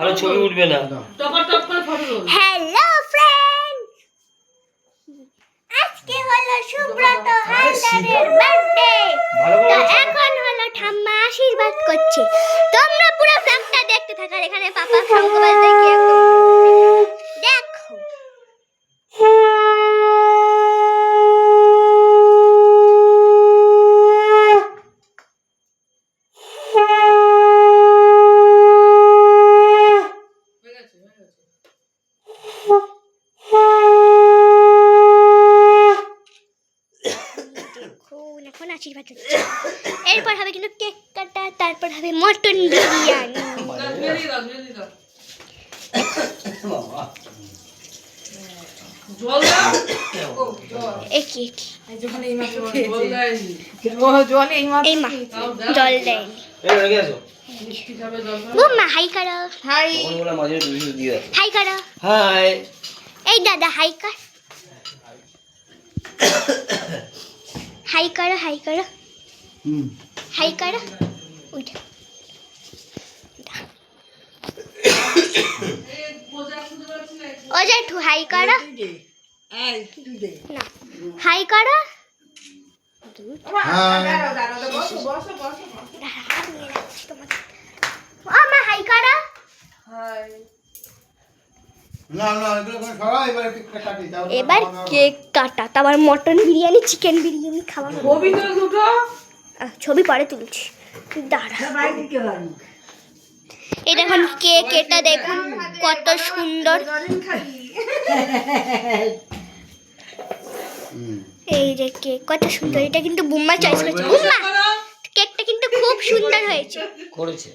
আরে ছবি উঠবে না। টপ করে ফটো তোল। হ্যালো ফ্রেন্ডস, আজকে হলো সুব্রত হালদারের বার্থডে। তো এখন হলো ঠাম্মা আশীর্বাদ করছে। তোমরা পুরো ব্লগটা দেখতে থাকো। আর এখানে পাপা শঙ্খ বাজতে গিয়ে দেখো। এখন আশীর্বাদ হচ্ছে। এরপর হবে কিন্তু কেক কাটা, তারপর হবে মটন বিরিয়ানি। হাই করো, হাই করো, হাই। এই দাদা হাই কর, হাই করো, হাই করো, হাই করো। ওইটা ও জেঠু হাই করো, না হাই করো। ও মা হাই করো। এবার কেক কাটা, তারপর মটন বিরিয়ানি, চিকেন বিরিয়ানি খাওয়া হবে। ছবি পরে তুলছি, দাঁড়া। এই দেখুন কেক, এটা দেখুন কত সুন্দর। এই যে কেক কত সুন্দর, এটা কিন্তু বুম্মা চয়েস করেছে। বুম্মা কেকটা কিন্তু খুব সুন্দর হয়েছে করেছে।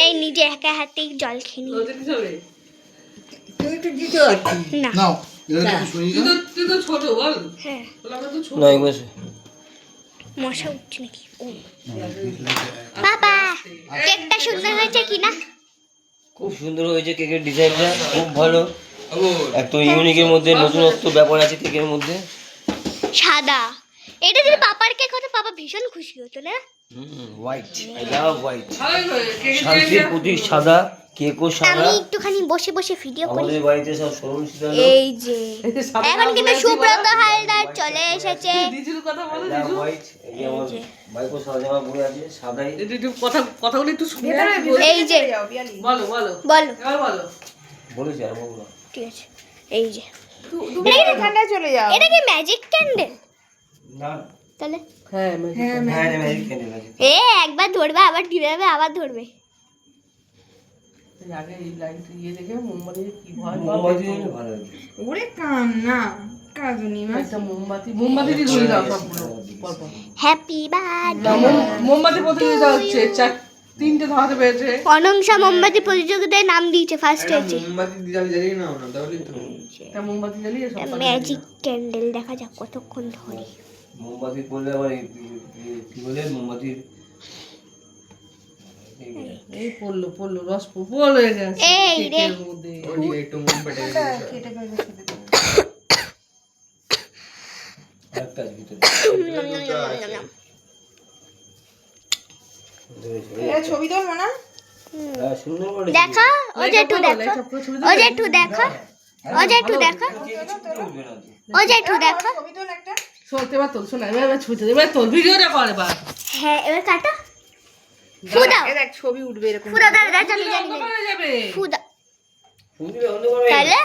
এই নিজে একা হাতেই জল খেয়ে নিয়ে না। হ্যাঁ মশা উঠছে নাকি? বাবা কেকটা সুন্দর হয়েছে কি না? খুব সুন্দর হয়েছে কেকের ডিজাইনটা, খুব ভালো। একটু ইউনিকের মধ্যে নতুনত্ব ব্যাপার আছে কেকের মধ্যে। সাদা, এটা যদি পাপার কেক হতো পাপা ভীষণ খুশি হতো না? White, I love white. শান্তির প্রতীক সাদা, কেকও সাদা। আমি একটুখানি বসে বসে ভিডিও করি। আমাদের বাড়িতে সব সরল সিধা। এই যে এখন কিন্তু সুব্রত হালদার চলে এসেছে। দিদির কথা বলো, দিদু হোয়াইট। এই যে আমার বাইকও সাদা জামা পরে আছে, সাদাই। একটু কথাগুলো একটু শুনে। এই যে বলো বলো বলো, এবার বলো। বলেছি আর বলবো না। ঠিক আছে। এই যে তুমি এখানটা চলে যাও। এটা কি ম্যাজিক ক্যান্ডেল? না তাহলে হ্যাঁ হ্যাঁ ম্যাজিক ক্যান্ডেল আছে। এ একবার ধরবে আবার ঢিলে যাবে, আবার ধরবে। আগে এই লাইট ইয়ে দেখে মোমবাতি কি ভয় মোমবাতি হলে ভালো হবে। ওরে কান্না কাজুনি মা। একটা মোমবাতি দিয়ে ধরে দাও সবগুলো পরপর। Happy birthday. মোমবাতি প্রতিযোগিতা হচ্ছে, তিনটে ধরাতে পেরেছে। অনংসা মোমবাতি প্রতিযোগিতায় নাম দিয়েছে, ফার্স্ট হয়েছে। মোমবাতি দিতে আমি জানি না না তাহলে তো একটা মোমবাতি জ্বালিয়ে সব ম্যাজিক ক্যান্ডেল দেখা যাক কতক্ষণ ধরে। মোমবাতি পড়লে আবার কি বলে মোমবাতির এই পড়লো রস পড়লো হয়ে গেছে এই রে কেকের মধ্যে। ওদিকে একটু মোমবাতি কেটে ফেলে খেতে দাও। একটা ভিতরে এটা ছবি তোল মনা। হ্যাঁ সুন্দর করে দেখো ও জেঠু, দেখো ও জেঠু, দেখো ও জেঠু, দেখো ও জেঠু, দেখো। ছবি তোল একটা। শোনতে এবার তোল, শোনা এবার ছুটে এবার তোল, ভিডিওটা কর এবার। হ্যাঁ এবার কাটো, ফুদাও এই দেখ ছবি উঠবে এরকম। ফুদা, দাঁড়া দাঁড়া, জানি জানি অন্ধকার হয়ে যাবে। ফুদা। ফুলবে অন্ধকারে। তাহলে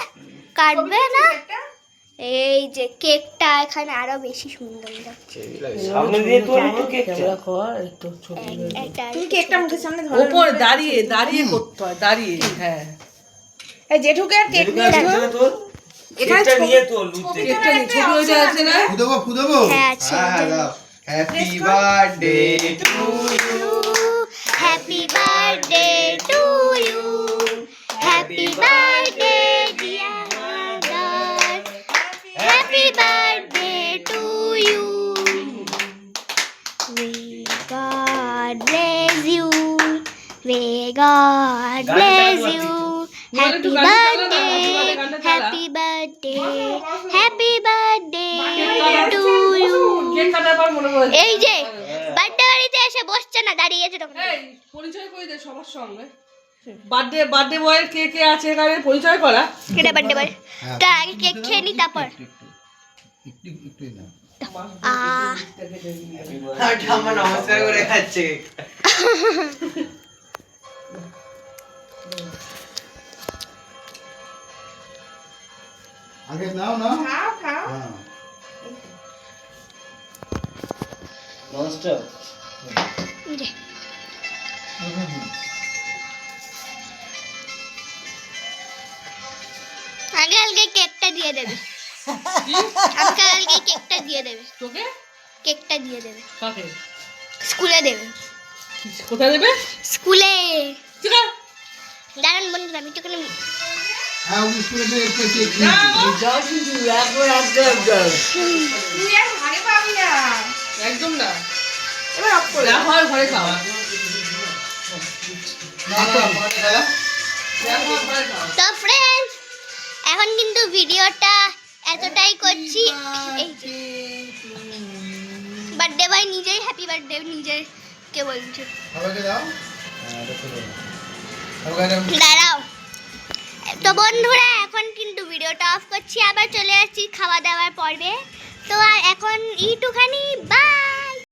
কাটবে না? একটা। এই যে কেকটা এখানে আরো বেশি সুন্দর লাগছে। সামনে দিয়ে তো একটু কেক ক্যামেরা কর একটু ছবি। তুমি কেকটা মুখের সামনে ধরো। উপরে দাঁড়িয়ে করতে হয়, দাঁড়িয়ে। হ্যাঁ এই জেঠুকে আর কেক নিয়ে আসো। তোর এখানে কেকটা নিয়ে তোর লুচি। কেকটা নিয়ে ছবি হয়ে যাচ্ছে না? ফুদবো হ্যাঁ আছে। Happy birthday to happy birthday to you, happy birthday dear Haldar, happy birthday to you, may God bless you, may God bless you, happy birthday, happy birthday, happy birthday to you. Cake কাটার পর মনে পড়ে এই যে birthday বাড়িতে এসে বসছে না, দাঁড়িয়ে আছে তখন। এই পরিচয় করে দে সবার সঙ্গে। বার্থডে বয়ের কে কে আছে এখানে পরিচয় করা। এটা বার্থডে বয়। তার আগে কেক খেয়ে নি তারপর ঠাম্মা নমস্কার করে খাচ্ছে। আগে নাও না খাও খাও হ্যাঁ ননস্টপ আগে আগে কেকটা দিয়ে দেবে। আগে আগে কেকটা দিয়ে দেবে। তোকে কেকটা দিয়ে দেবে। কাকে স্কুলে দেবে। কোথায় দেবে? স্কুলে। ঠিক আছে দাঁড়ান বন্ধুরা আমি তোকে হ্যাঁ ওই স্কুলে একটু কেক তুই আর ভাগে পাবি না একদম না। এবার অফ করে যা হয় ঘরে খাওয়া। না তো আমাকে খেলা তো ফ্রেন্ডস এখন কিন্তু ভিডিওটা এতটাই করছি। এই বার্থডে বয় নিজেই হ্যাপি বার্থডে নিজের কে বলছে সবাইকে দাও সবাইকে দাঁড়াও। তো বন্ধুরা এখন কিন্তু ভিডিওটা অফ করছি, আবার চলে আসছি খাওয়া দাওয়ার পর্বে। তো আর এখন এইটুখানি বাই।